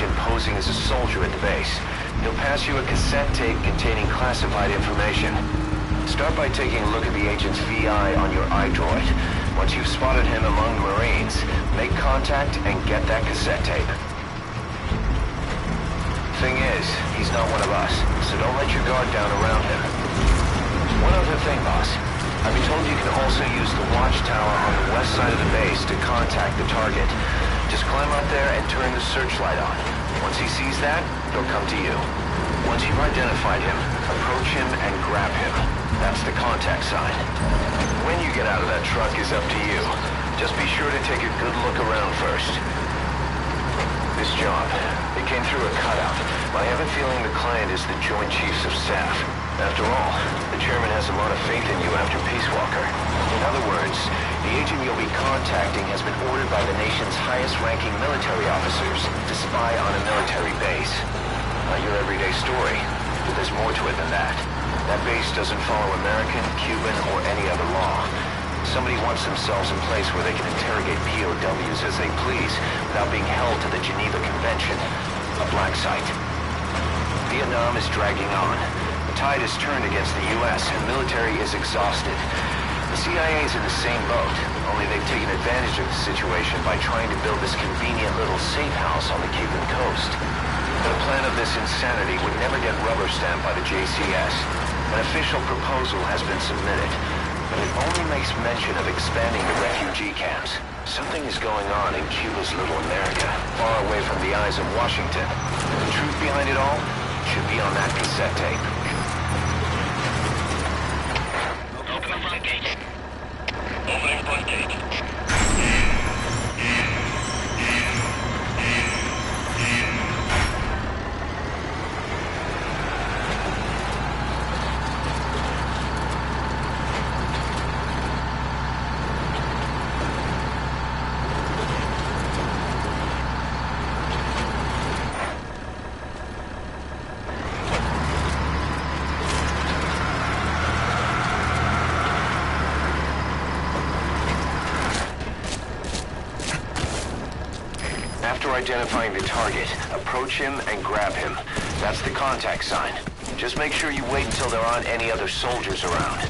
agent posing as a soldier at the base. He'll pass you a cassette tape containing classified information. Start by taking a look at the agent's VI on your iDroid. Once you've spotted him among the Marines, make contact and get that cassette tape. Thing is, he's not one of us, so don't let your guard down around him. One other thing, boss. I've been told you can also use the watchtower on the west side of the base to contact the target. Just climb up there and turn the searchlight on. Once he sees that, he'll come to you. Once you've identified him, approach him and grab him. That's the contact sign. When you get out of that truck is up to you. Just be sure to take a good look around first. This job, it came through a cutout, but I have a feeling the client is the Joint Chiefs of Staff. After all, the chairman has a lot of faith in you after Peace Walker. In other words, the agent you'll be contacting has been ordered by the nation's highest-ranking military officers to spy on a military base. Not your everyday story, but there's more to it than that. That base doesn't follow American, Cuban, or any other law. Somebody wants themselves in place where they can interrogate POWs as they please without being held to the Geneva Convention. A black site. Vietnam is dragging on. The tide has turned against the U.S. and the military is exhausted. The CIA is in the same boat, only they've taken advantage of the situation by trying to build this convenient little safe house on the Cuban coast. But a plan of this insanity would never get rubber stamped by the JCS. An official proposal has been submitted, but it only makes mention of expanding the refugee camps. Something is going on in Cuba's little America, far away from the eyes of Washington. The truth behind it all should be on that cassette tape. Open the front gate. Opening front gate. After identifying the target, approach him and grab him. That's the contact sign. Just make sure you wait until there aren't any other soldiers around.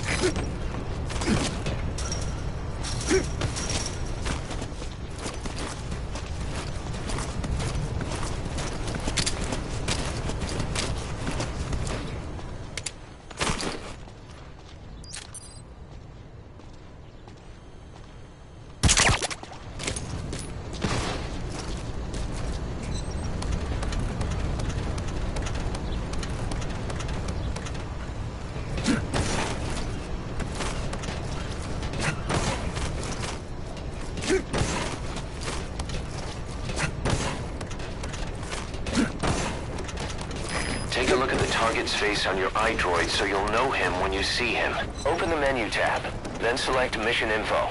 Take a look at the target's face on your iDroid so you'll know him when you see him. Open the menu tab, then select Mission Info.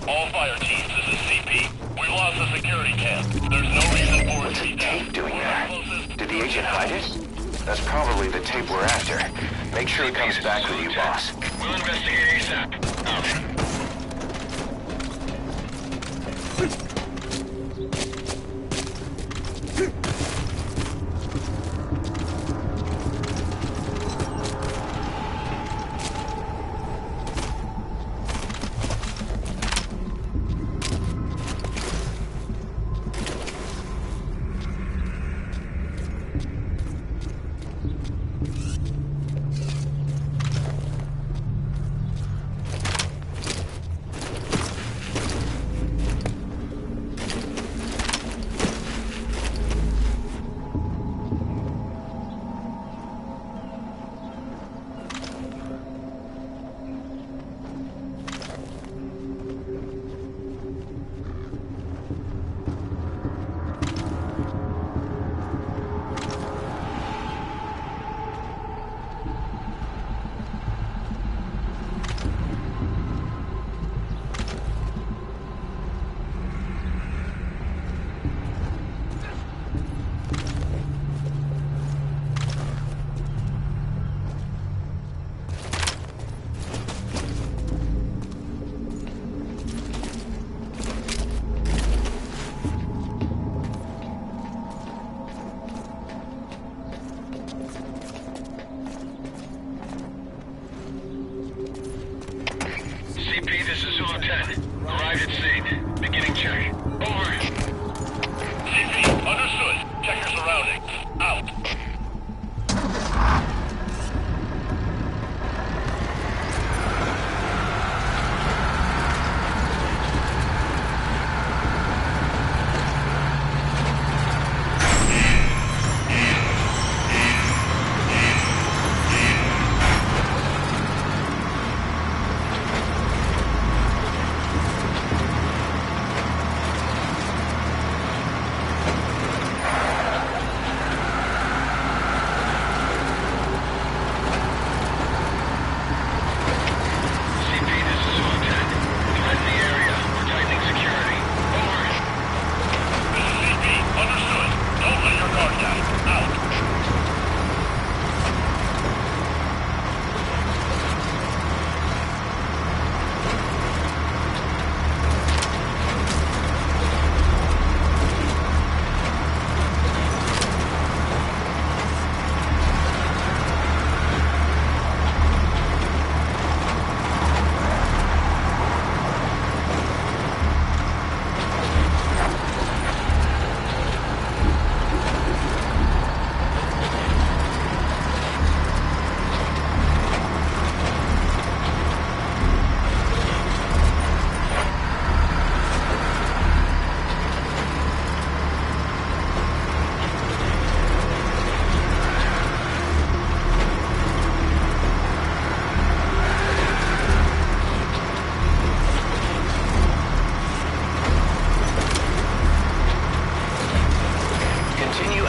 All fire teams, this is CP. We lost the security camp. There's no reason for it What's to the be down. tape doing there? Did the agent hide it? That's probably the tape we're after. Make sure it comes back with you, boss. We'll investigate ASAP. Out.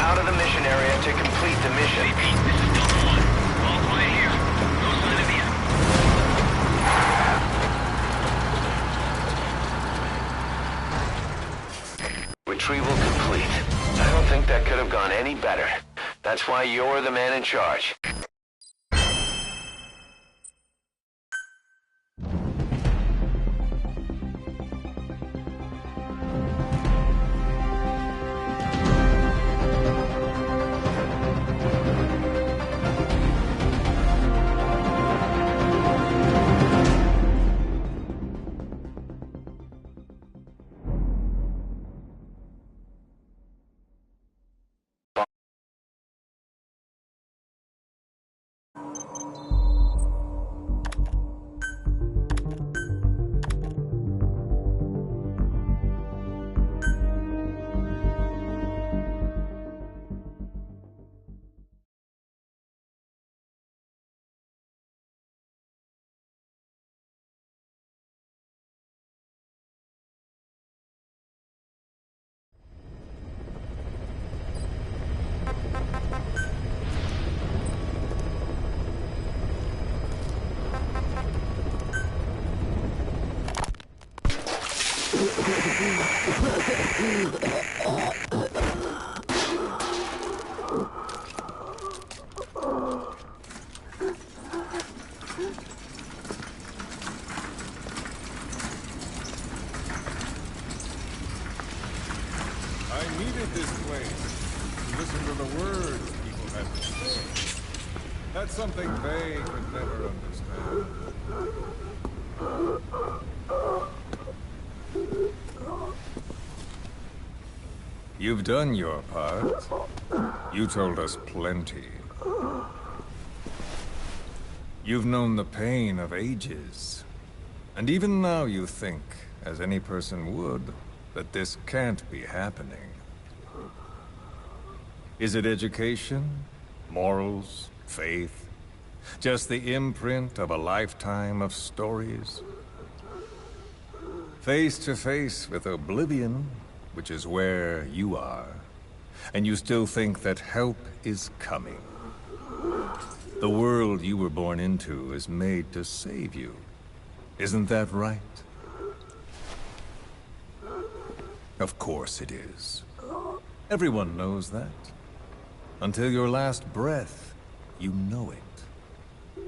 out of the mission area to complete the mission. CP, this is Delta 1. All quiet here. No sign of the Retrieval complete. I don't think that could have gone any better. That's why you're the man in charge. I needed this place to listen to the words people had to say. That's something they could never understand. You've done your part. You told us plenty. You've known the pain of ages. And even now you think, as any person would, that this can't be happening. Is it education? Morals? Faith? Just the imprint of a lifetime of stories? Face to face with oblivion, which is where you are, and you still think that help is coming. The world you were born into is made to save you. Isn't that right? Of course it is. Everyone knows that. Until your last breath, you know it.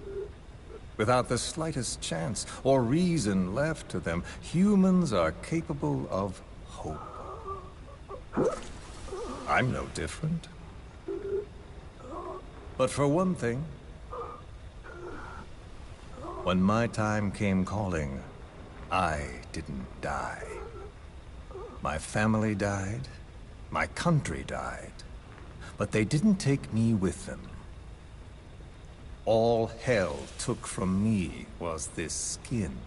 Without the slightest chance or reason left to them, humans are capable of hope. I'm no different. But for one thing, when my time came calling, I didn't die. My family died, my country died, but they didn't take me with them. All hell took from me was this skin,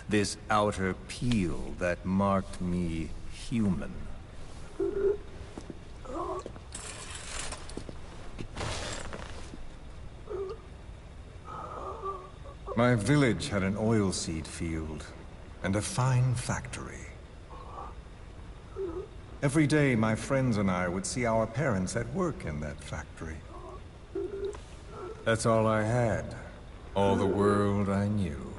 this outer peel that marked me human. My village had an oilseed field and a fine factory. Every day, my friends and I would see our parents at work in that factory. That's all I had, all the world I knew.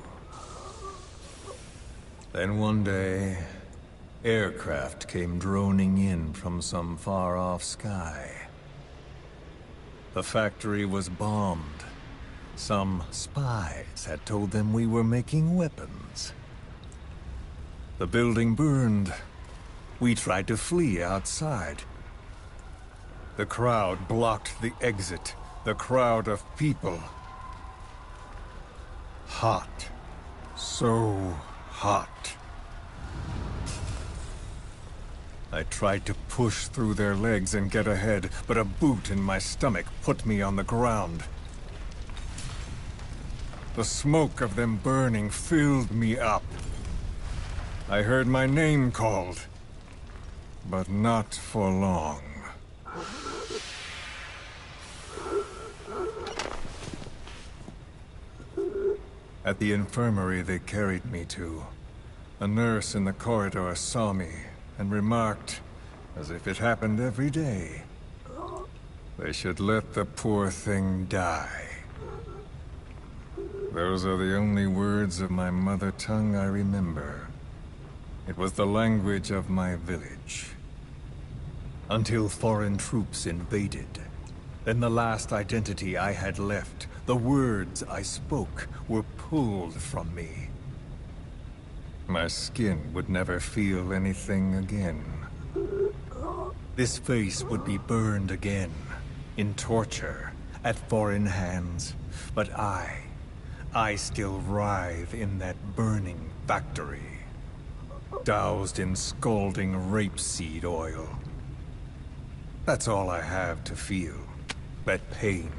Then one day, aircraft came droning in from some far-off sky. The factory was bombed. Some spies had told them we were making weapons. The building burned. We tried to flee outside. The crowd blocked the exit. The crowd of people. Hot. So hot. I tried to push through their legs and get ahead, but a boot in my stomach put me on the ground. The smoke of them burning filled me up. I heard my name called, but not for long. At the infirmary they carried me to, a nurse in the corridor saw me and remarked, as if it happened every day, They should let the poor thing die. Those are the only words of my mother tongue I remember. It was the language of my village. Until foreign troops invaded. Then the last identity I had left, the words I spoke, were pulled from me. My skin would never feel anything again. This face would be burned again, in torture, at foreign hands. But I still writhe in that burning factory, doused in scalding rapeseed oil. That's all I have to feel. That pain.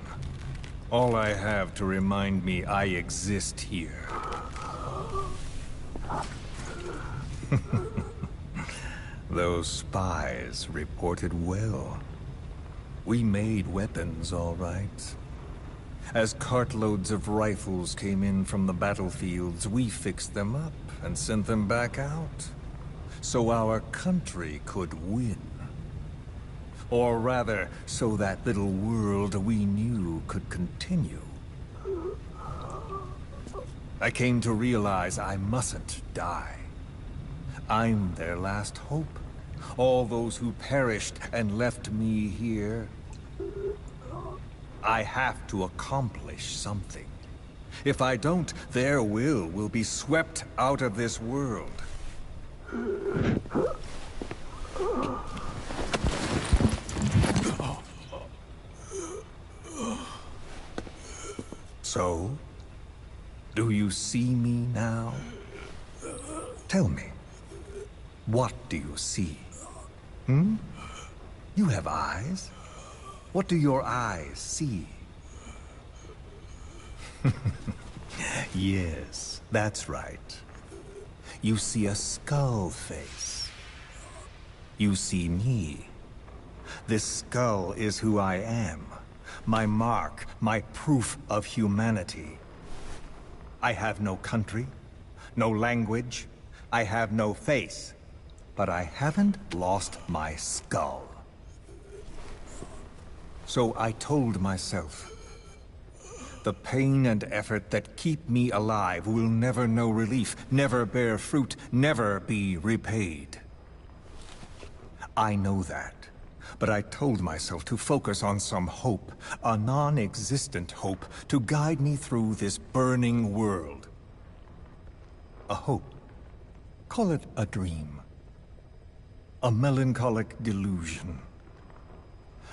All I have to remind me I exist here. Those spies reported well. We made weapons, all right. As cartloads of rifles came in from the battlefields, we fixed them up and sent them back out. So our country could win. Or rather, so that little world we knew could continue. I came to realize I mustn't die. I'm their last hope. All those who perished and left me here. I have to accomplish something. If I don't, their will be swept out of this world. So, do you see me now? Tell me, what do you see? Hmm? You have eyes. What do your eyes see? Yes, that's right. You see a skull face. You see me. This skull is who I am. My mark, my proof of humanity. I have no country, no language, I have no face, but I haven't lost my skull. So I told myself, the pain and effort that keep me alive will never know relief, never bear fruit, never be repaid. I know that. But I told myself to focus on some hope, a non-existent hope, to guide me through this burning world. A hope. Call it a dream. A melancholic delusion.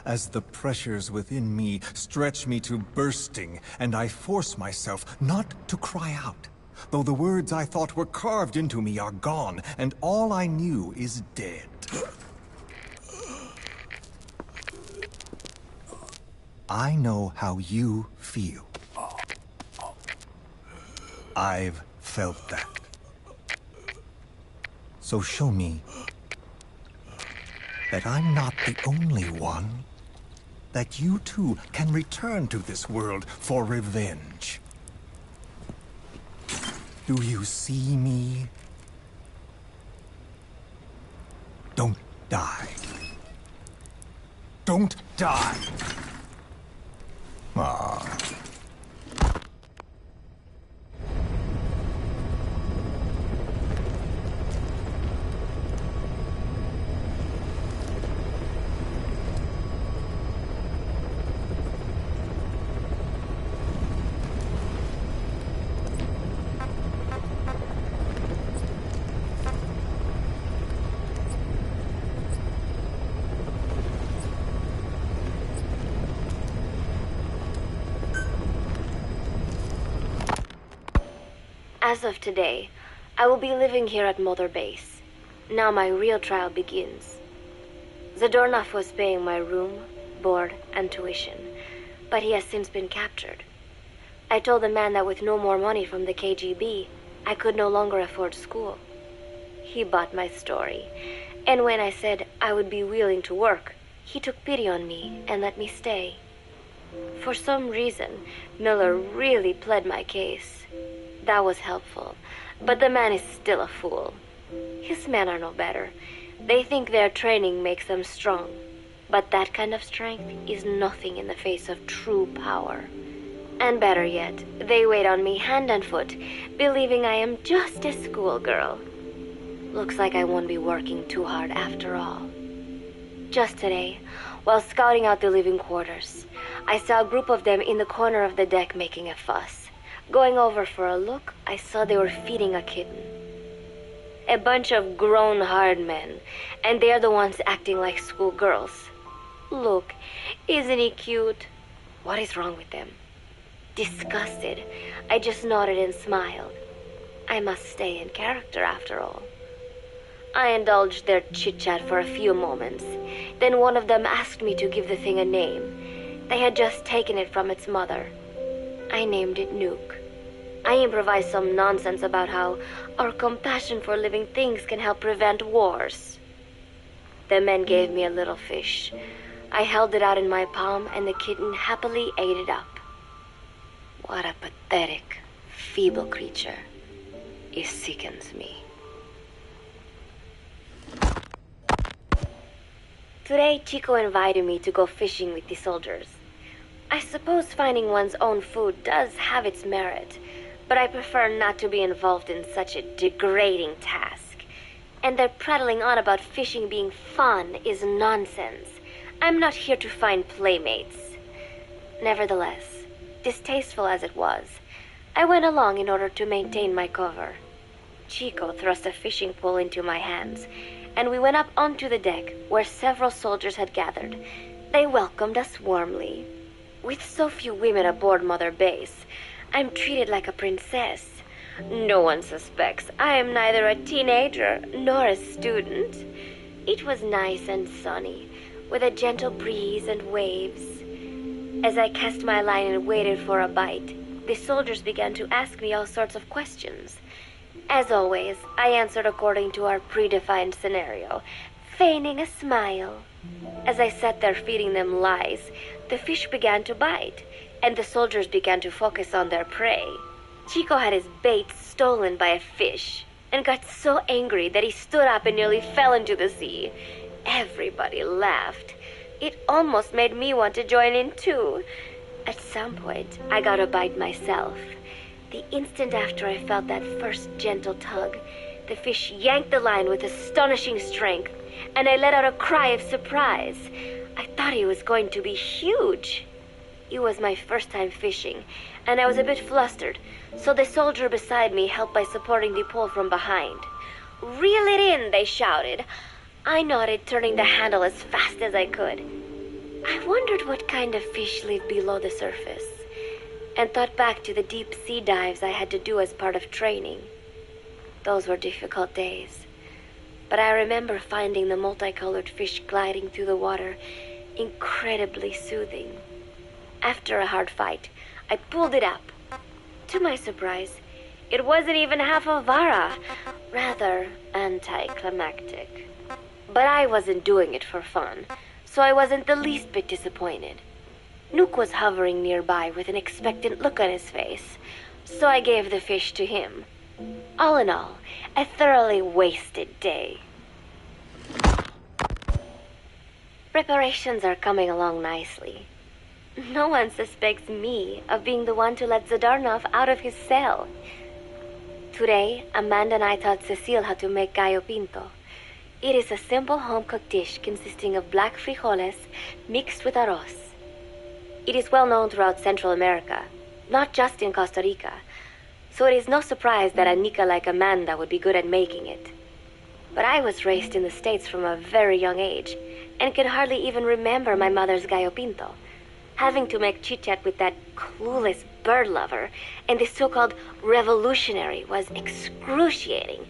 As the pressures within me stretch me to bursting, and I force myself not to cry out, though the words I thought were carved into me are gone, and all I knew is dead. I know how you feel. I've felt that. So show me that I'm not the only one. That you too can return to this world for revenge. Do you see me? Don't die. Don't die! Ah. As of today, I will be living here at Mother Base. Now my real trial begins. Zadornov was paying my room, board, and tuition, but he has since been captured. I told the man that with no more money from the KGB, I could no longer afford school. He bought my story, and when I said I would be willing to work, he took pity on me and let me stay. For some reason, Miller really pled my case. That was helpful, but the man is still a fool. His men are no better. They think their training makes them strong. But that kind of strength is nothing in the face of true power. And better yet, they wait on me hand and foot, believing I am just a schoolgirl. Looks like I won't be working too hard after all. Just today, while scouting out the living quarters, I saw a group of them in the corner of the deck making a fuss. Going over for a look, I saw they were feeding a kitten. A bunch of grown hard men, and they're the ones acting like schoolgirls. Look, isn't he cute? What is wrong with them? Disgusted, I just nodded and smiled. I must stay in character after all. I indulged their chit-chat for a few moments. Then one of them asked me to give the thing a name. They had just taken it from its mother. I named it Nuke. I improvised some nonsense about how our compassion for living things can help prevent wars. The men gave me a little fish. I held it out in my palm and the kitten happily ate it up. What a pathetic, feeble creature. It sickens me. Today, Chico invited me to go fishing with the soldiers. I suppose finding one's own food does have its merit, but I prefer not to be involved in such a degrading task. And their prattling on about fishing being fun is nonsense. I'm not here to find playmates. Nevertheless, distasteful as it was, I went along in order to maintain my cover. Chico thrust a fishing pole into my hands, and we went up onto the deck where several soldiers had gathered. They welcomed us warmly. With so few women aboard Mother Base, I'm treated like a princess. No one suspects I am neither a teenager nor a student. It was nice and sunny, with a gentle breeze and waves. As I cast my line and waited for a bite, the soldiers began to ask me all sorts of questions. As always, I answered according to our predefined scenario, feigning a smile. As I sat there feeding them lies, the fish began to bite, and the soldiers began to focus on their prey. Chico had his bait stolen by a fish, and got so angry that he stood up and nearly fell into the sea. Everybody laughed. It almost made me want to join in too. At some point, I got a bite myself. The instant after I felt that first gentle tug, the fish yanked the line with astonishing strength, and I let out a cry of surprise. I thought he was going to be huge. It was my first time fishing, and I was a bit flustered, so the soldier beside me helped by supporting the pole from behind. "Reel it in," they shouted. I nodded, turning the handle as fast as I could. I wondered what kind of fish lived below the surface, and thought back to the deep sea dives I had to do as part of training. Those were difficult days, but I remember finding the multicolored fish gliding through the water incredibly soothing. After a hard fight, I pulled it up. To my surprise, it wasn't even half a vara, rather anticlimactic. But I wasn't doing it for fun, so I wasn't the least bit disappointed. Nook was hovering nearby with an expectant look on his face, so I gave the fish to him. All in all, a thoroughly wasted day. Preparations are coming along nicely. No one suspects me of being the one to let Zadornov out of his cell. Today, Amanda and I taught Cecile how to make gallo pinto. It is a simple home-cooked dish consisting of black frijoles mixed with arroz. It is well known throughout Central America, not just in Costa Rica, so it is no surprise that a Nica like Amanda would be good at making it. But I was raised in the States from a very young age, and can hardly even remember my mother's gallo pinto. Having to make chit-chat with that clueless bird lover and the so-called revolutionary was excruciating.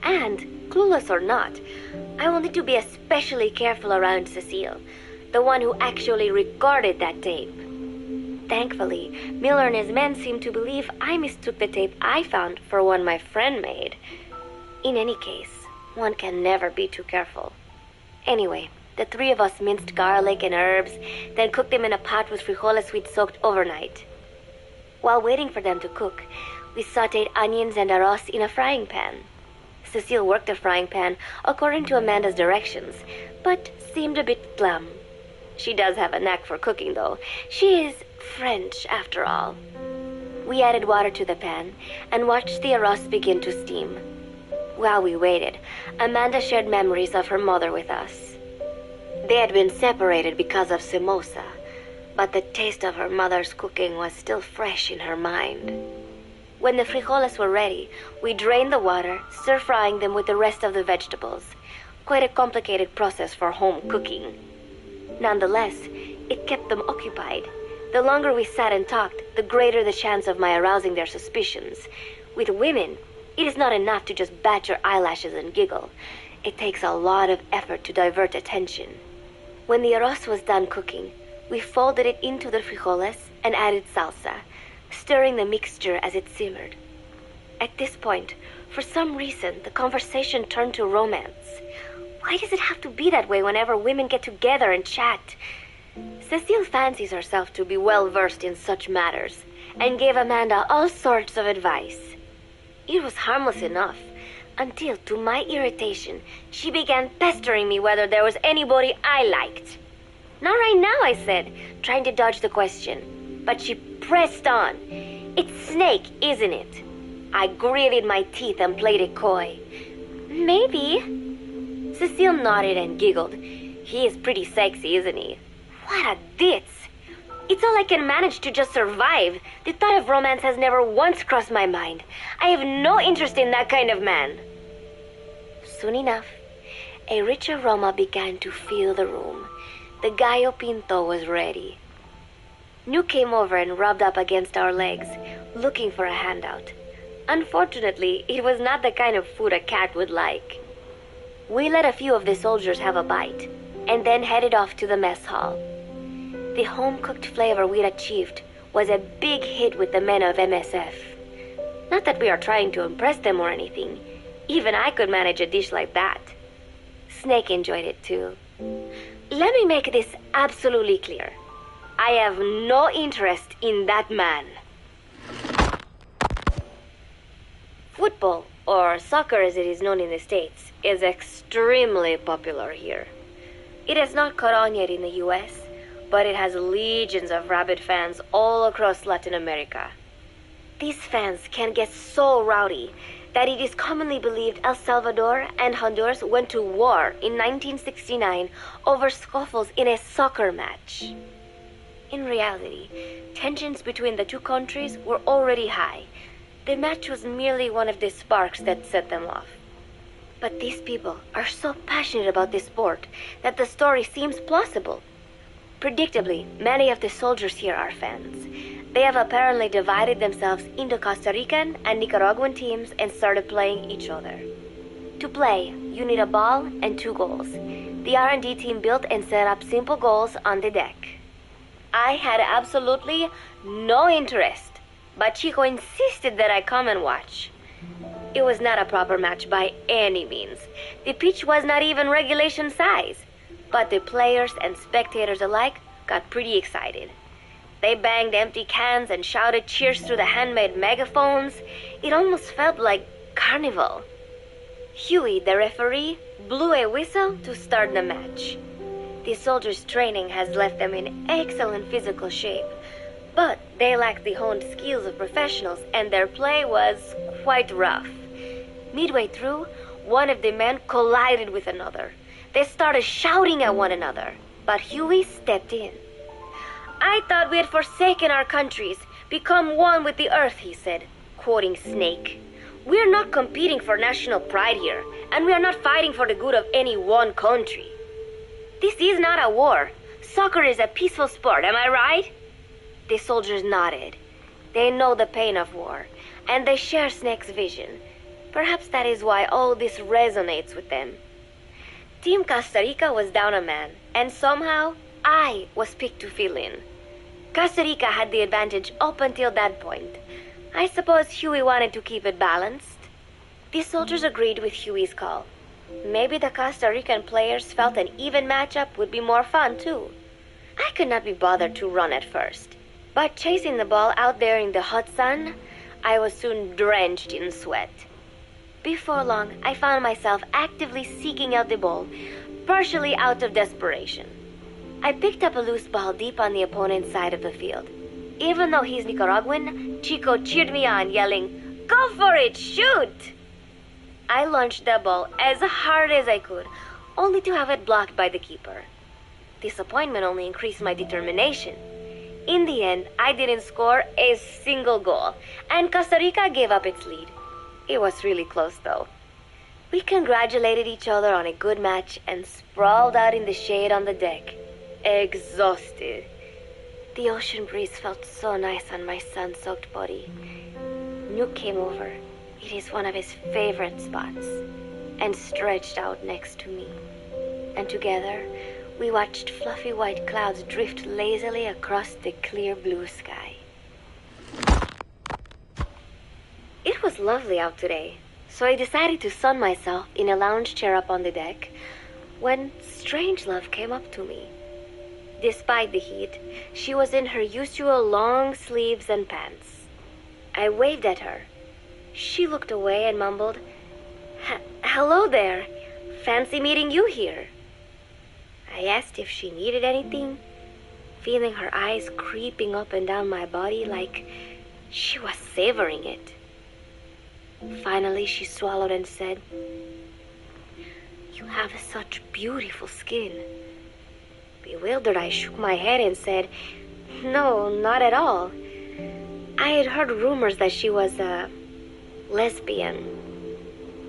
And, clueless or not, I will need to be especially careful around Cecile, the one who actually recorded that tape. Thankfully, Miller and his men seemed to believe I mistook the tape I found for one my friend made. In any case, one can never be too careful. Anyway, the three of us minced garlic and herbs, then cooked them in a pot with frijoles we'd soaked overnight. While waiting for them to cook, we sautéed onions and arroz in a frying pan. Cecile worked the frying pan according to Amanda's directions, but seemed a bit glum. She does have a knack for cooking, though. She is French, after all. We added water to the pan and watched the arroz begin to steam. While we waited, Amanda shared memories of her mother with us. They had been separated because of Simosa, but the taste of her mother's cooking was still fresh in her mind. When the frijoles were ready, we drained the water, stir-frying them with the rest of the vegetables. Quite a complicated process for home cooking. Nonetheless, it kept them occupied. The longer we sat and talked, the greater the chance of my arousing their suspicions. With women, it is not enough to just bat your eyelashes and giggle. It takes a lot of effort to divert attention. When the arroz was done cooking, we folded it into the frijoles and added salsa, stirring the mixture as it simmered. At this point, for some reason, the conversation turned to romance. Why does it have to be that way whenever women get together and chat? Cecile fancies herself to be well-versed in such matters, and gave Amanda all sorts of advice. It was harmless enough, until, to my irritation, she began pestering me whether there was anybody I liked. Not right now, I said, trying to dodge the question. But she pressed on. It's Snake, isn't it? I gritted my teeth and played it coy. Maybe. Cecile nodded and giggled. He is pretty sexy, isn't he? What a ditz! It's all I can manage to just survive. The thought of romance has never once crossed my mind. I have no interest in that kind of man. Soon enough, a rich aroma began to fill the room. The gallo pinto was ready. New came over and rubbed up against our legs, looking for a handout. Unfortunately, it was not the kind of food a cat would like. We let a few of the soldiers have a bite, and then headed off to the mess hall. The home-cooked flavor we'd achieved was a big hit with the men of MSF. Not that we are trying to impress them or anything. Even I could manage a dish like that. Snake enjoyed it too. Let me make this absolutely clear. I have no interest in that man. Football, or soccer as it is known in the States, is extremely popular here. It has not caught on yet in the US, but it has legions of rabid fans all across Latin America. These fans can get so rowdy that it is commonly believed El Salvador and Honduras went to war in 1969 over scuffles in a soccer match. In reality, tensions between the two countries were already high. The match was merely one of the sparks that set them off. But these people are so passionate about this sport that the story seems plausible. Predictably, many of the soldiers here are fans. They have apparently divided themselves into Costa Rican and Nicaraguan teams and started playing each other. To play, you need a ball and 2 goals. The R&D team built and set up simple goals on the deck. I had absolutely no interest, but Chico insisted that I come and watch. It was not a proper match by any means. The pitch was not even regulation size, but the players and spectators alike got pretty excited. They banged empty cans and shouted cheers through the handmade megaphones. It almost felt like carnival. Huey, the referee, blew a whistle to start the match. The soldiers' training has left them in excellent physical shape, but they lacked the honed skills of professionals, and their play was quite rough. Midway through, one of the men collided with another. They started shouting at one another, but Huey stepped in. I thought we had forsaken our countries, become one with the earth, he said, quoting Snake. We are not competing for national pride here, and we are not fighting for the good of any one country. This is not a war. Soccer is a peaceful sport, am I right? The soldiers nodded. They know the pain of war, and they share Snake's vision. Perhaps that is why all this resonates with them. Team Costa Rica was down a man, and somehow I was picked to fill in. Costa Rica had the advantage up until that point. I suppose Huey wanted to keep it balanced. The soldiers agreed with Huey's call. Maybe the Costa Rican players felt an even matchup would be more fun too. I could not be bothered to run at first, but chasing the ball out there in the hot sun, I was soon drenched in sweat. Before long, I found myself actively seeking out the ball, partially out of desperation. I picked up a loose ball deep on the opponent's side of the field. Even though he's Nicaraguan, Chico cheered me on, yelling, "Go for it, shoot!" I launched the ball as hard as I could, only to have it blocked by the keeper. Disappointment only increased my determination. In the end, I didn't score a single goal, and Costa Rica gave up its lead. It was really close, though. We congratulated each other on a good match and sprawled out in the shade on the deck, exhausted. The ocean breeze felt so nice on my sun-soaked body. Nuke came over. It is one of his favorite spots, and stretched out next to me. And together, we watched fluffy white clouds drift lazily across the clear blue sky. It was lovely out today, so I decided to sun myself in a lounge chair up on the deck when Strangelove came up to me. Despite the heat, she was in her usual long sleeves and pants. I waved at her. She looked away and mumbled, "Hello there. Fancy meeting you here." I asked if she needed anything, feeling her eyes creeping up and down my body like she was savoring it. Finally, she swallowed and said, "You have such beautiful skin." Bewildered, I shook my head and said, "No, not at all. I had heard rumors that she was a lesbian,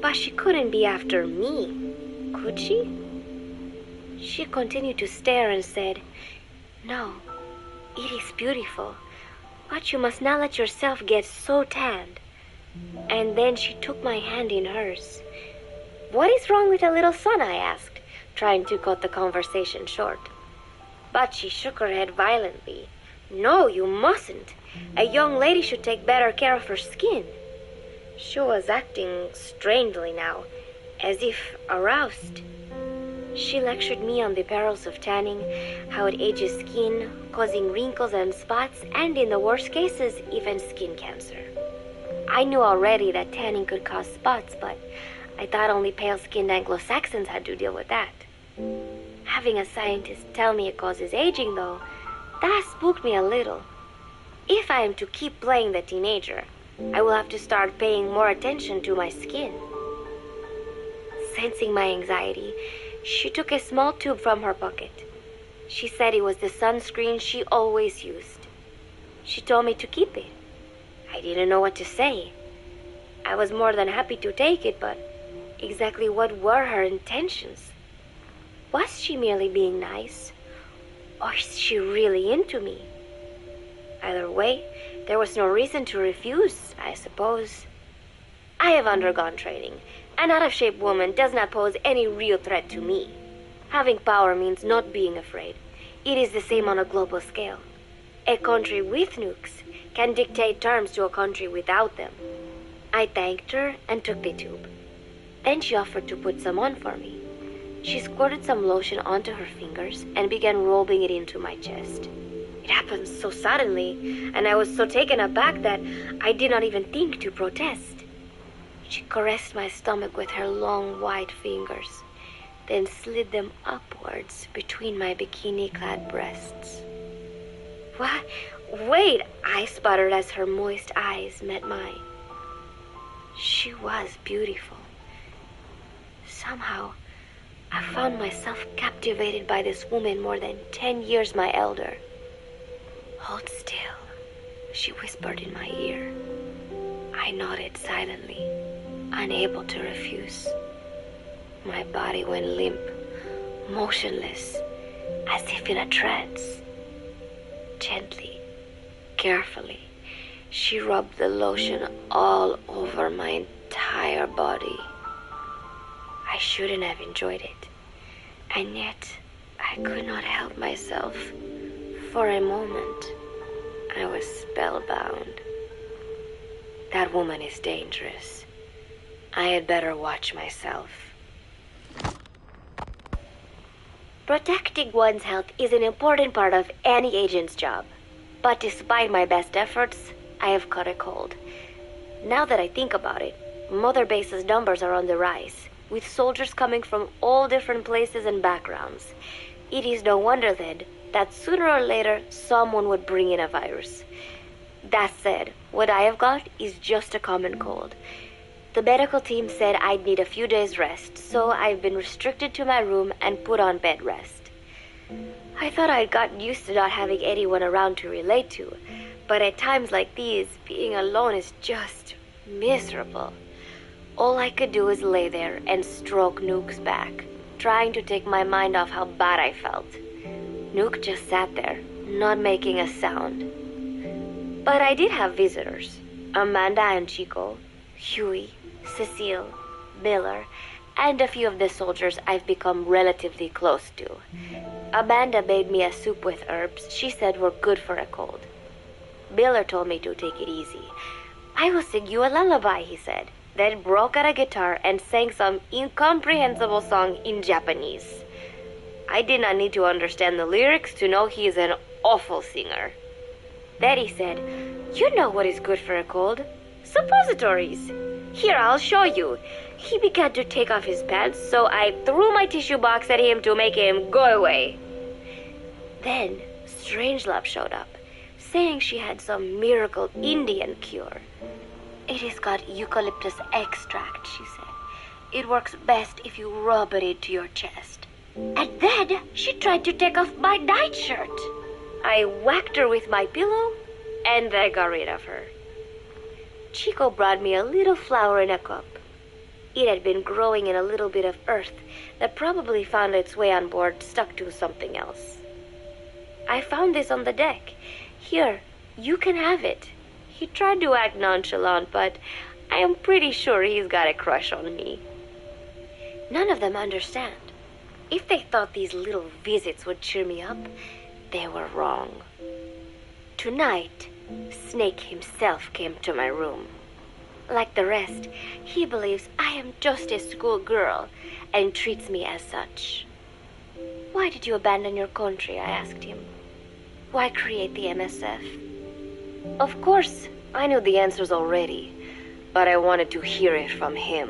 but she couldn't be after me, could she?" She continued to stare and said, "No, it is beautiful, but you must not let yourself get so tanned." And then she took my hand in hers. "What is wrong with a little sun?" I asked, trying to cut the conversation short. But she shook her head violently. "No, you mustn't. A young lady should take better care of her skin." She was acting strangely now, as if aroused. She lectured me on the perils of tanning, how it ages skin, causing wrinkles and spots, and in the worst cases, even skin cancer. I knew already that tanning could cause spots, but I thought only pale-skinned Anglo-Saxons had to deal with that. Having a scientist tell me it causes aging, though, that spooked me a little. If I am to keep playing the teenager, I will have to start paying more attention to my skin. Sensing my anxiety, she took a small tube from her pocket. She said it was the sunscreen she always used. She told me to keep it. I didn't know what to say. I was more than happy to take it, but exactly what were her intentions? Was she merely being nice? Or is she really into me? Either way, there was no reason to refuse, I suppose. I have undergone training. An out-of-shape woman does not pose any real threat to me. Having power means not being afraid. It is the same on a global scale. A country with nukes can dictate terms to a country without them. I thanked her and took the tube. Then she offered to put some on for me. She squirted some lotion onto her fingers and began rolling it into my chest. It happened so suddenly, and I was so taken aback that I did not even think to protest. She caressed my stomach with her long white fingers, then slid them upwards between my bikini-clad breasts. "What? Wait," I sputtered as her moist eyes met mine. She was beautiful. Somehow, I found myself captivated by this woman more than 10 years my elder. "Hold still," she whispered in my ear. I nodded silently, unable to refuse. My body went limp, motionless, as if in a trance. Gently, carefully, she rubbed the lotion all over my entire body. I shouldn't have enjoyed it, and yet I could not help myself. For a moment, I was spellbound. That woman is dangerous. I had better watch myself. Protecting one's health is an important part of any agent's job. But despite my best efforts, I have caught a cold. Now that I think about it, Mother Base's numbers are on the rise, with soldiers coming from all different places and backgrounds. It is no wonder then that sooner or later someone would bring in a virus. That said, what I have got is just a common cold. The medical team said I'd need a few days rest, so I've been restricted to my room and put on bed rest. I thought I'd gotten used to not having anyone around to relate to, but at times like these, being alone is just miserable. All I could do is lay there and stroke Nuke's back, trying to take my mind off how bad I felt. Nuke just sat there, not making a sound. But I did have visitors. Amanda and Chico, Huey, Cecile, Miller, and a few of the soldiers I've become relatively close to. Amanda made me a soup with herbs she said were good for a cold. Miller told me to take it easy. I will sing you a lullaby, he said, then broke out a guitar and sang some incomprehensible song in Japanese. I did not need to understand the lyrics to know he is an awful singer. Then he said, "You know what is good for a cold? Suppositories. Here, I'll show you." He began to take off his pants, so I threw my tissue box at him to make him go away. Then Strangelove showed up, saying she had some miracle Indian cure. "It has got eucalyptus extract," she said. "It works best if you rub it into your chest." And then she tried to take off my nightshirt. I whacked her with my pillow, and I got rid of her. Chico brought me a little flower in a cup. It had been growing in a little bit of earth that probably found its way on board stuck to something else. "I found this on the deck. Here, you can have it." He tried to act nonchalant, but I am pretty sure he's got a crush on me. None of them understand. If they thought these little visits would cheer me up, they were wrong. Tonight, Snake himself came to my room. Like the rest, he believes I am just a schoolgirl and treats me as such. "Why did you abandon your country?" I asked him. "Why create the MSF?" Of course, I knew the answers already, but I wanted to hear it from him.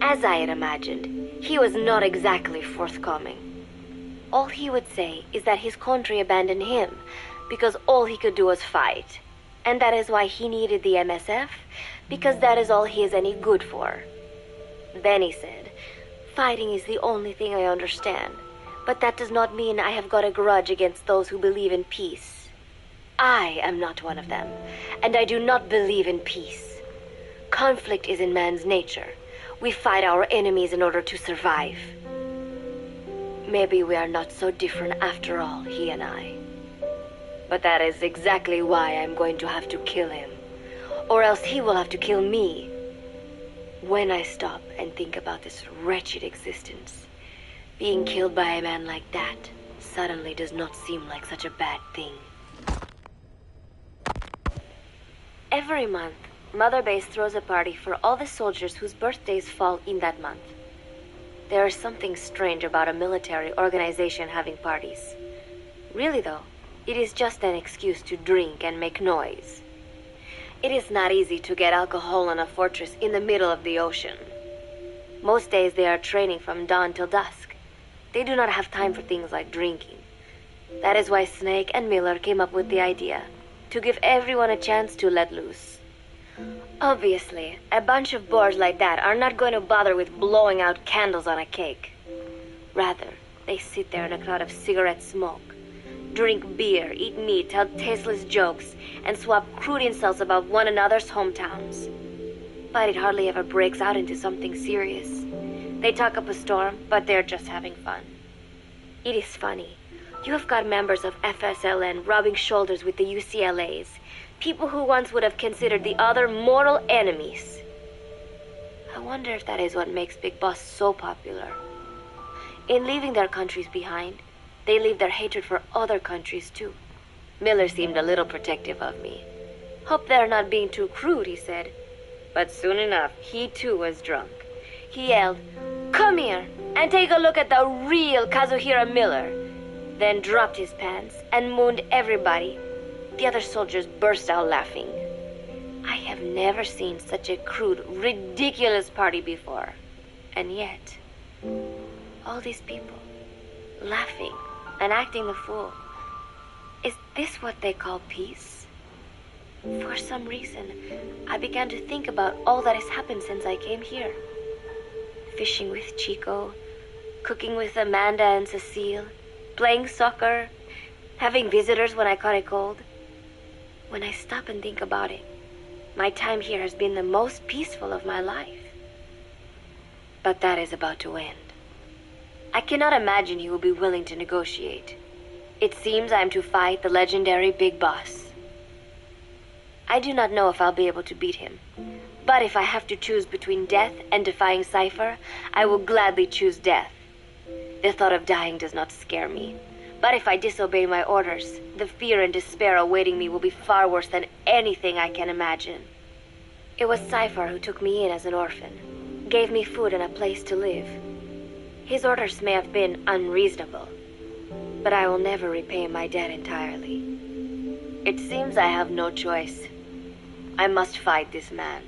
As I had imagined, he was not exactly forthcoming. All he would say is that his country abandoned him because all he could do was fight, and that is why he needed the MSF, because that is all he is any good for. Then he said, "Fighting is the only thing I understand, but that does not mean I have got a grudge against those who believe in peace. I am not one of them, and I do not believe in peace. Conflict is in man's nature. We fight our enemies in order to survive." Maybe we are not so different after all, he and I. But that is exactly why I'm going to have to kill him, or else he will have to kill me. When I stop and think about this wretched existence, being killed by a man like that suddenly does not seem like such a bad thing. Every month, Mother Base throws a party for all the soldiers whose birthdays fall in that month. There is something strange about a military organization having parties. Really though, it is just an excuse to drink and make noise. It is not easy to get alcohol on a fortress in the middle of the ocean. Most days they are training from dawn till dusk. They do not have time for things like drinking. That is why Snake and Miller came up with the idea to give everyone a chance to let loose. Obviously, a bunch of boors like that are not going to bother with blowing out candles on a cake. Rather, they sit there in a cloud of cigarette smoke, drink beer, eat meat, tell tasteless jokes, and swap crude insults about one another's hometowns. But it hardly ever breaks out into something serious. They talk up a storm, but they're just having fun. It is funny. You have got members of FSLN rubbing shoulders with the UCLAs, people who once would have considered the other mortal enemies. I wonder if that is what makes Big Boss so popular. In leaving their countries behind, they leave their hatred for other countries too. Miller seemed a little protective of me. "Hope they're not being too crude," he said. But soon enough, he too was drunk. He yelled, "Come here and take a look at the real Kazuhira Miller," then dropped his pants and mooned everybody. The other soldiers burst out laughing. I have never seen such a crude, ridiculous party before. And yet, all these people, laughing and acting the fool. Is this what they call peace? For some reason, I began to think about all that has happened since I came here. Fishing with Chico, cooking with Amanda and Cecile, playing soccer, having visitors when I caught a cold. When I stop and think about it, my time here has been the most peaceful of my life. But that is about to end. I cannot imagine he will be willing to negotiate. It seems I am to fight the legendary Big Boss. I do not know if I'll be able to beat him. But if I have to choose between death and defying Cypher, I will gladly choose death. The thought of dying does not scare me. But if I disobey my orders, the fear and despair awaiting me will be far worse than anything I can imagine. It was Cypher who took me in as an orphan, gave me food and a place to live. His orders may have been unreasonable, but I will never repay my debt entirely. It seems I have no choice. I must fight this man.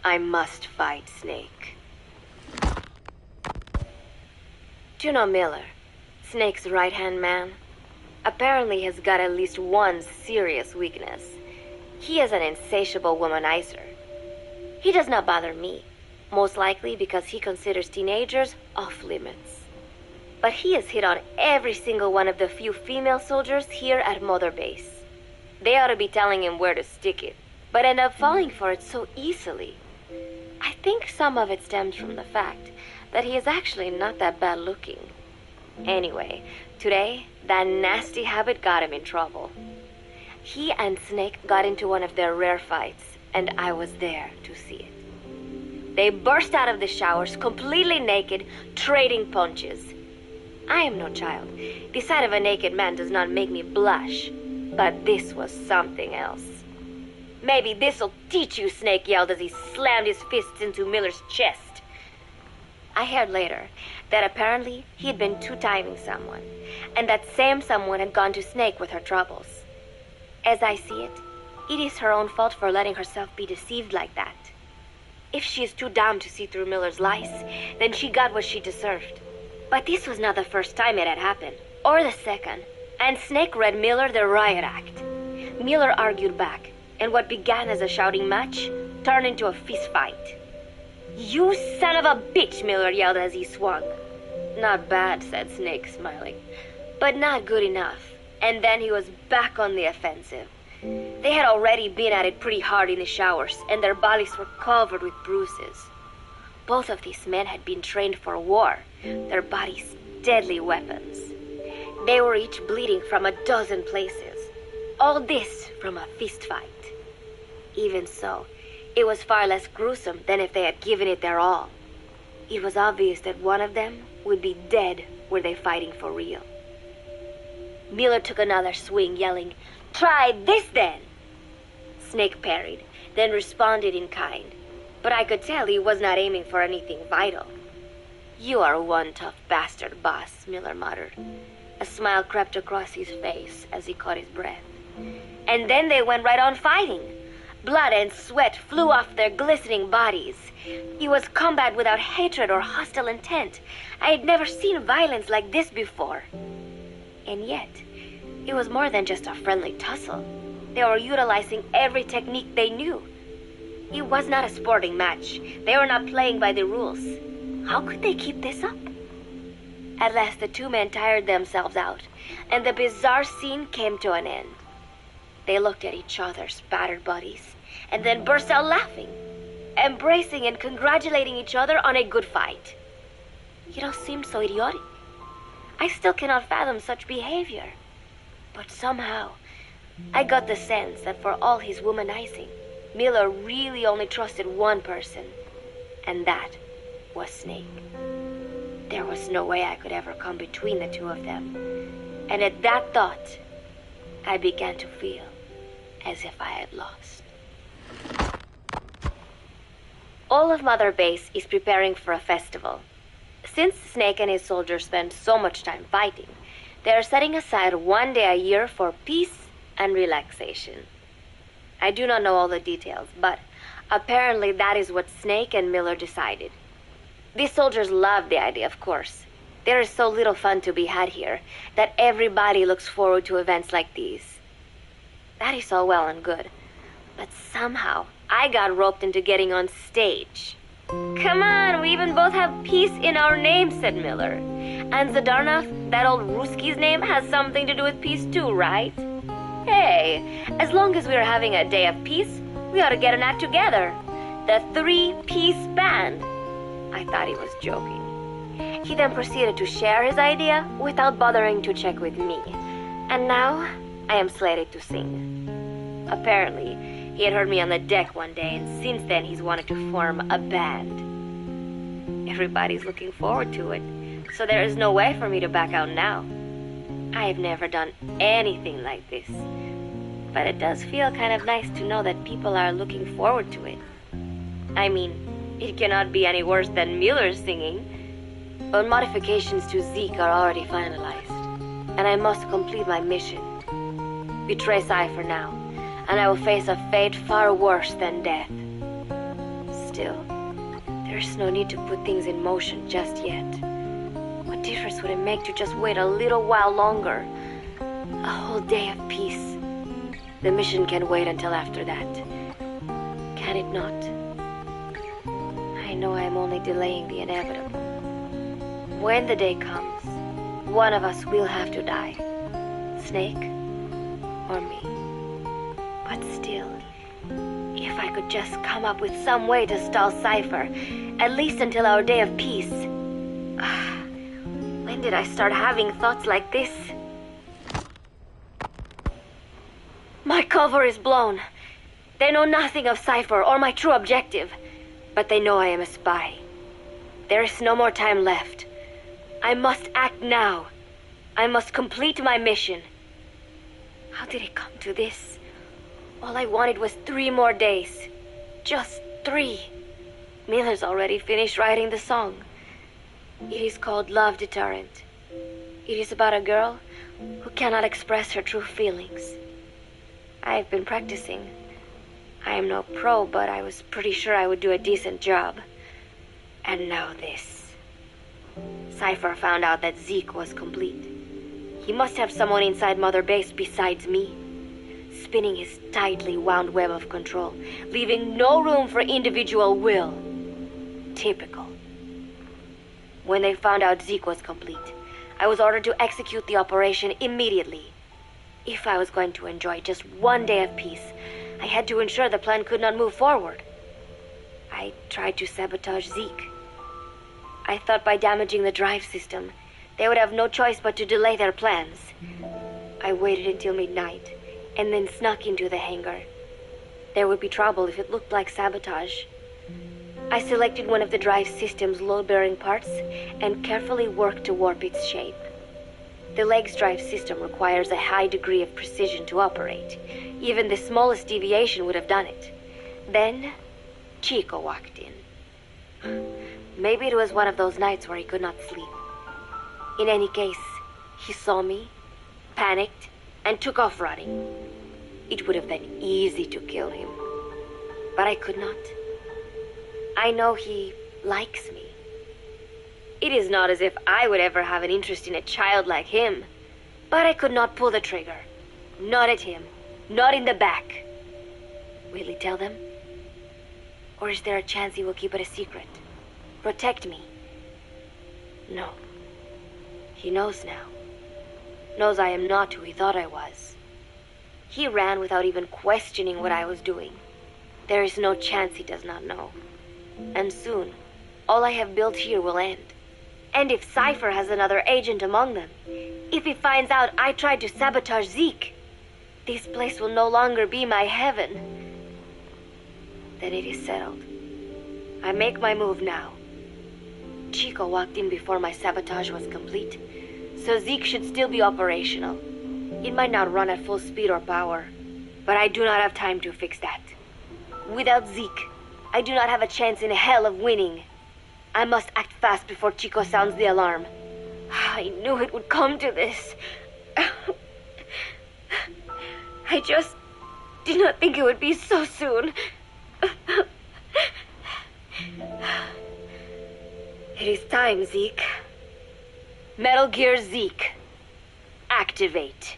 I must fight Snake. Do you know Miller, Snake's right-hand man? Apparently has got at least one serious weakness. He is an insatiable womanizer. He does not bother me, most likely because he considers teenagers off-limits. But he has hit on every single one of the few female soldiers here at Mother Base. They ought to be telling him where to stick it, but end up falling for it so easily. I think some of it stems from the fact that he is actually not that bad looking. Anyway, today, that nasty habit got him in trouble. He and Snake got into one of their rare fights, and I was there to see it. They burst out of the showers, completely naked, trading punches. I am no child. The sight of a naked man does not make me blush, but this was something else. Maybe this'll teach you, Snake yelled as he slammed his fists into Miller's chest. I heard later that apparently he had been two-timing someone, and that same someone had gone to Snake with her troubles. As I see it, it is her own fault for letting herself be deceived like that. If she is too dumb to see through Miller's lies, then she got what she deserved. But this was not the first time it had happened, or the second, and Snake read Miller the riot act. Miller argued back, and what began as a shouting match turned into a fist fight. "You son of a bitch," Miller yelled as he swung. "Not bad," said Snake, smiling, "but not good enough." And then he was back on the offensive. They had already been at it pretty hard in the showers, and their bodies were covered with bruises. Both of these men had been trained for war, their bodies deadly weapons. They were each bleeding from a dozen places. All this from a fist fight. Even so, it was far less gruesome than if they had given it their all. It was obvious that one of them would be dead were they fighting for real. Miller took another swing, yelling, "Try this then!" Snake parried, then responded in kind, but I could tell he was not aiming for anything vital. "You are one tough bastard, boss," Miller muttered. A smile crept across his face as he caught his breath. And then they went right on fighting. Blood and sweat flew off their glistening bodies. It was combat without hatred or hostile intent. I had never seen violence like this before. And yet, it was more than just a friendly tussle. They were utilizing every technique they knew. It was not a sporting match. They were not playing by the rules. How could they keep this up? At last, the two men tired themselves out, and the bizarre scene came to an end. They looked at each other's battered bodies, and then burst out laughing, embracing and congratulating each other on a good fight. It all seemed so idiotic. I still cannot fathom such behavior. But somehow, I got the sense that for all his womanizing, Miller really only trusted one person, and that was Snake. There was no way I could ever come between the two of them, and at that thought, I began to feel as if I had lost. All of Mother Base is preparing for a festival. Since Snake and his soldiers spend so much time fighting, they are setting aside one day a year for peace and relaxation. I do not know all the details, but apparently that is what Snake and Miller decided. These soldiers loved the idea, of course. There is so little fun to be had here that everybody looks forward to events like these. That is all well and good, but somehow I got roped into getting on stage. Come on, we even both have peace in our name, said Miller. And Zadarnov, that old Ruski's name, has something to do with peace too, right? Hey, as long as we're having a day of peace, we ought to get an act together. The Three-Piece Band. I thought he was joking. He then proceeded to share his idea without bothering to check with me. And now, I am slated to sing. Apparently, he had heard me on the deck one day, and since then he's wanted to form a band. Everybody's looking forward to it, so there is no way for me to back out now. I have never done anything like this, but it does feel kind of nice to know that people are looking forward to it. I mean, it cannot be any worse than Miller's singing, but modifications to Zeke are already finalized, and I must complete my mission. Betray Cypher now, and I will face a fate far worse than death. Still, there's no need to put things in motion just yet. What difference would it make to just wait a little while longer? A whole day of peace. The mission can wait until after that. Can it not? I know I am only delaying the inevitable. When the day comes, one of us will have to die. Snake or me. But still, if I could just come up with some way to stall Cypher, at least until our day of peace. When did I start having thoughts like this? My cover is blown. They know nothing of Cypher or my true objective, but they know I am a spy. There is no more time left. I must act now. I must complete my mission. How did it come to this? All I wanted was 3 more days. Just 3. Miller's already finished writing the song. It is called Love Deterrent. It is about a girl who cannot express her true feelings. I have been practicing. I am no pro, but I was pretty sure I would do a decent job. And now this. Cypher found out that Zeke was complete. He must have someone inside Mother Base besides me, spinning his tightly wound web of control, leaving no room for individual will. Typical. When they found out Zeke was complete, I was ordered to execute the operation immediately. If I was going to enjoy just 1 day of peace, I had to ensure the plan could not move forward. I tried to sabotage Zeke. I thought by damaging the drive system, they would have no choice but to delay their plans. I waited until midnight, and then snuck into the hangar. There would be trouble if it looked like sabotage. I selected one of the drive system's load-bearing parts and carefully worked to warp its shape. The leg's drive system requires a high degree of precision to operate. Even the smallest deviation would have done it. Then, Chico walked in. Maybe it was one of those nights where he could not sleep. In any case, he saw me, panicked, and took off running. It would have been easy to kill him, but I could not. I know he likes me. It is not as if I would ever have an interest in a child like him, but I could not pull the trigger. Not at him, not in the back. Will he tell them? Or is there a chance he will keep it a secret? Protect me? No. He knows now. Knows I am not who he thought I was. He ran without even questioning what I was doing. There is no chance he does not know. And soon, all I have built here will end. And if Cypher has another agent among them, if he finds out I tried to sabotage Zeke, this place will no longer be my heaven. Then it is settled. I make my move now. Chico walked in before my sabotage was complete, so Zeke should still be operational. It might not run at full speed or power, but I do not have time to fix that. Without Zeke, I do not have a chance in hell of winning. I must act fast before Chico sounds the alarm. I knew it would come to this. I just did not think it would be so soon. It is time, Zeke. Metal Gear Zeke. Activate.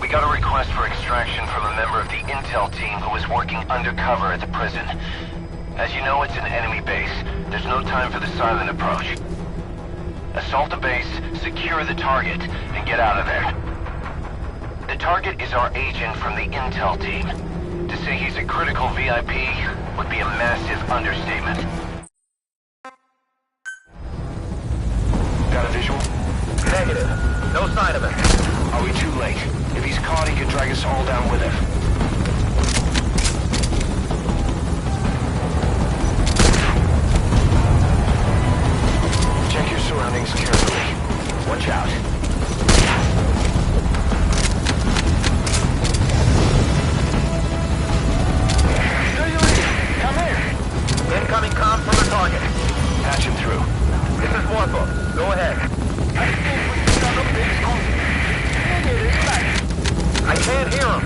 We got a request for extraction from a member of the intel team who is working undercover at the prison. As you know, it's an enemy base. There's no time for the silent approach. Assault the base, secure the target, and get out of there. The target is our agent from the intel team. To say he's a critical VIP would be a massive understatement. Got a visual? Negative. No sign of him. Are we too late? If he's caught, he could drag us all down with him. Check your surroundings carefully. Watch out. Come here. Incoming comm from the target. Patch him through. This is Warthog. Go ahead. I can't hear him.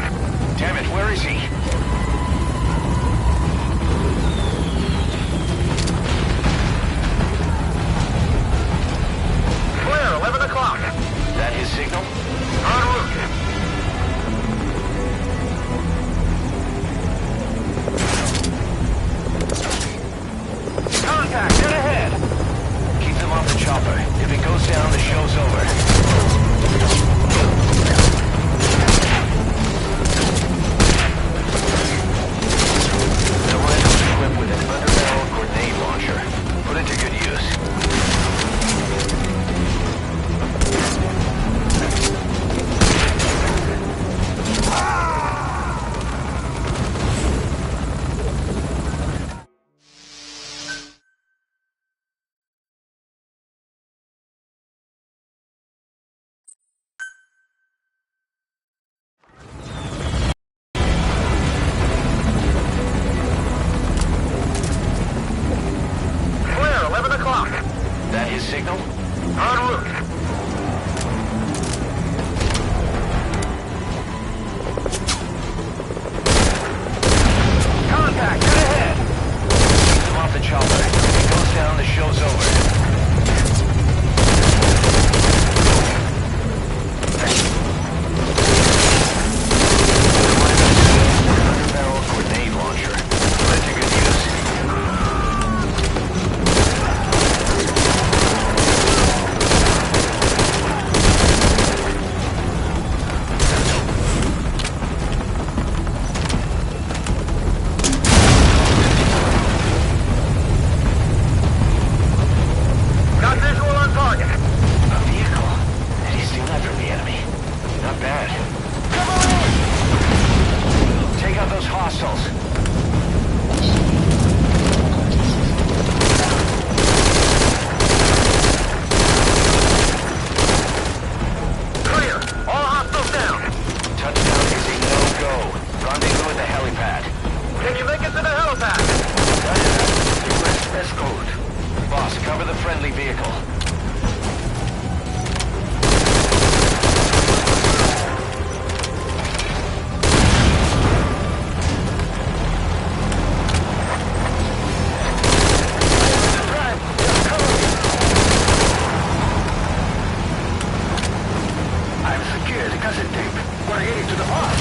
security cassette tape. We're heading to the boss.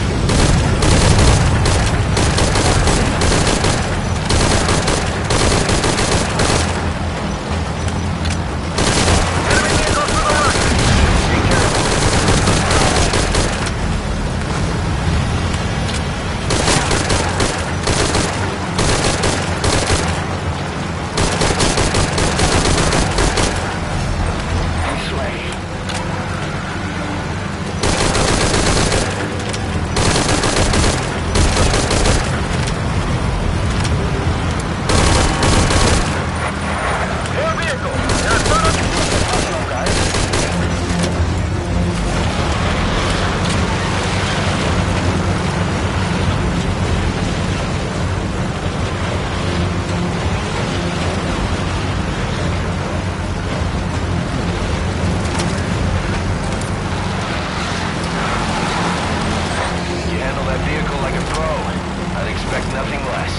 Enemy vehicles to the right. Be careful. This way. Air vehicle. There's Hello, guys. You handle that vehicle like a pro. I'd expect nothing less.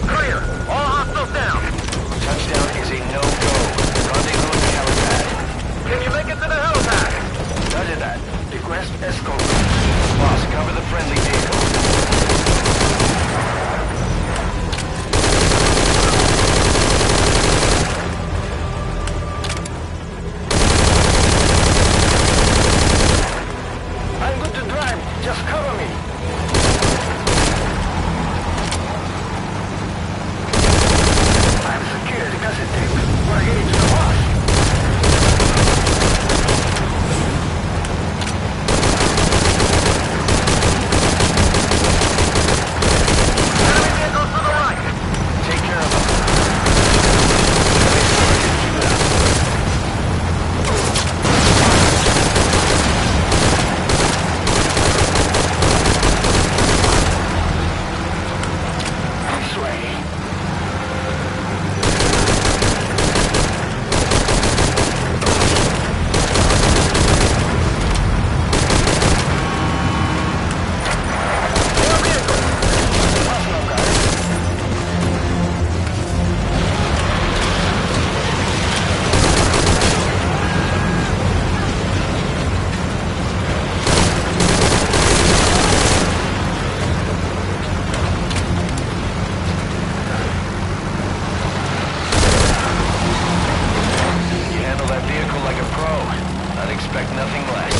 Clear. All hostiles down. Touchdown is a no-go. Rendezvous at the helipad. Can you make it to the helipad? Roger that. Request escort. Boss, cover the friendly vehicle. I'm good to drive. Just cover me. I'm security cassette tape. We're heading to the boss. Enemy vehicles to the right. Take care of them. This way. Air vehicle. Hello, guys. You handle that vehicle like a pro. I'd expect nothing less.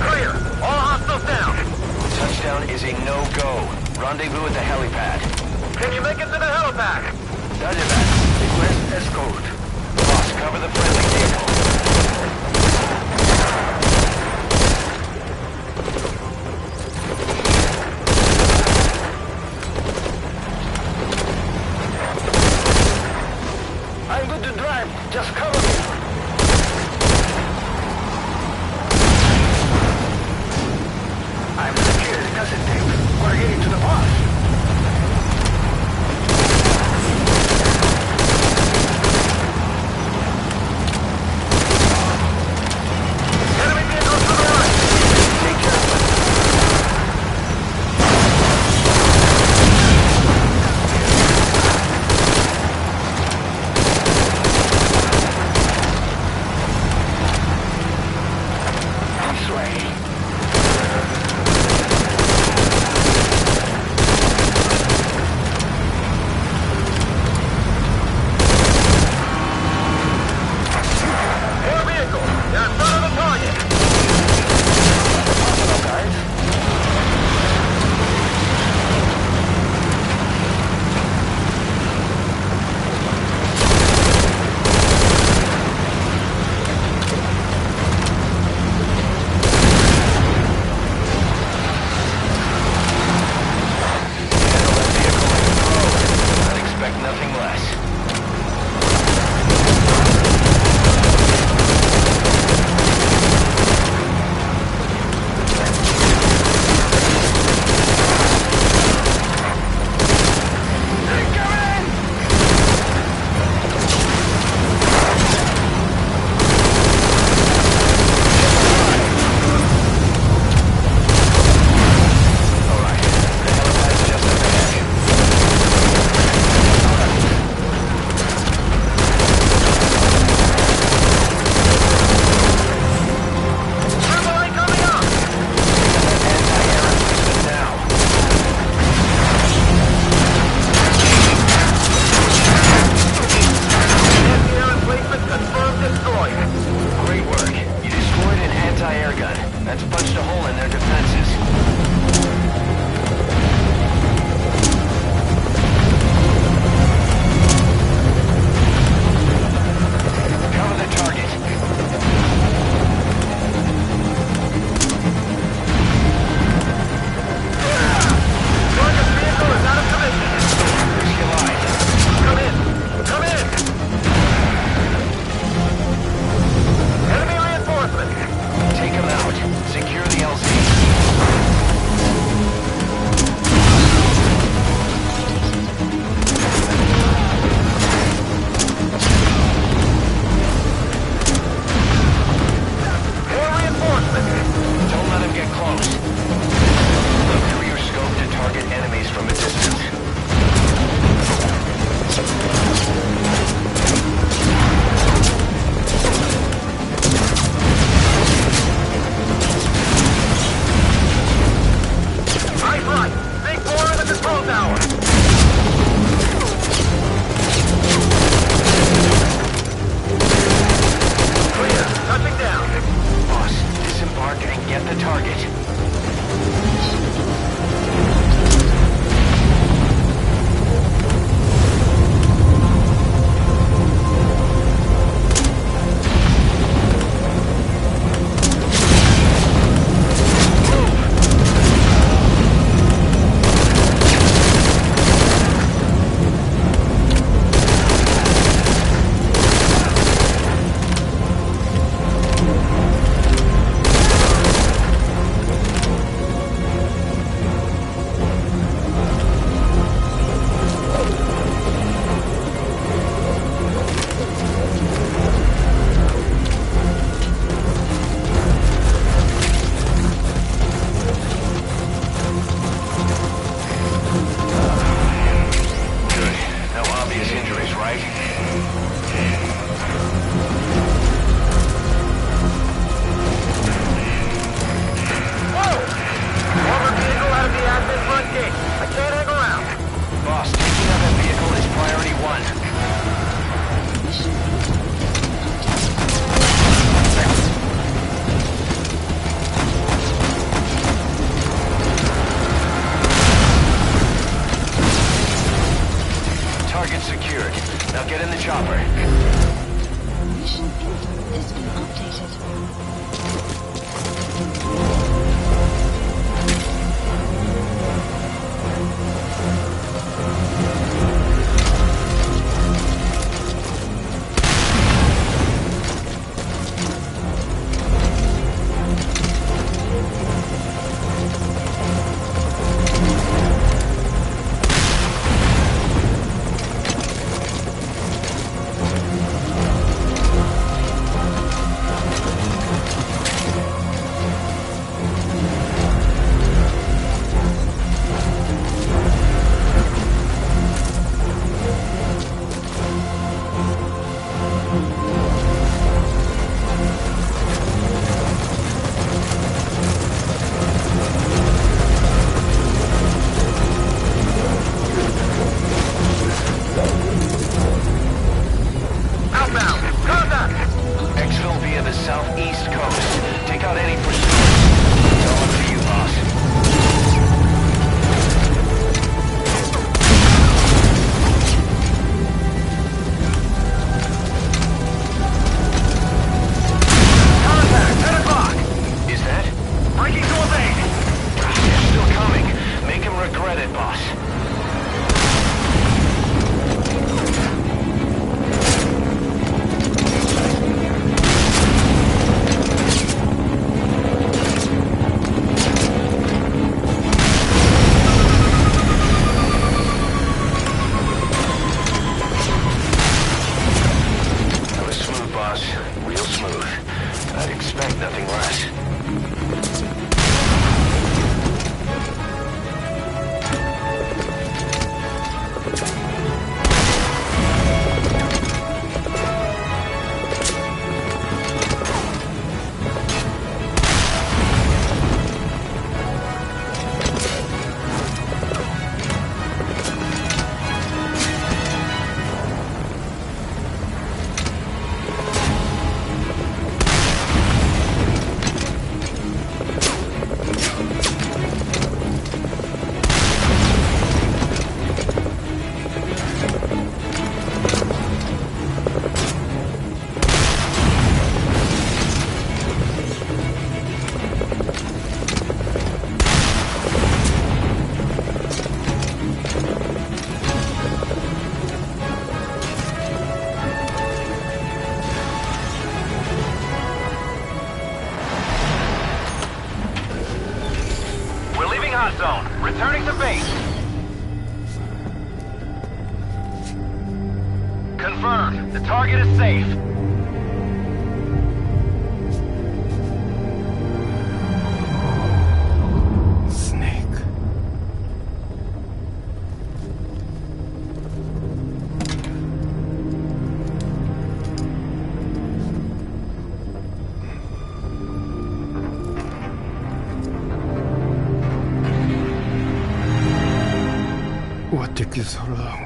Clear. All hostiles down. Touchdown is a no-go. Rendezvous at the helipad. Can you make it to the helipad? Roger that. Request escort. Boss, cover the friendly vehicle. I'm good to drive. Just cover me. I'm security cassette tape. We're heading to the boss. Enemy hole in their defenses. Cover the target. Target vehicle is out of commission. Risk your life. Come in! Come in! Enemy reinforcement! Take them out. Secure the LZ. More reinforcement! Don't let them get close. Look through your scope to target enemies from a distance. Eyes right! Think more in the control tower! Clear! Touching down! Boss, disembark and get the target. Good. No obvious injuries, right? Whoa! Former vehicle out of the admin front gate. I can't hang around. Boss, taking out that vehicle is priority one. Target secured. Now get in the chopper. Mission info has been updated. Leaving hot zone. Returning to base. Confirmed. The target is safe. Snake. What took you so long?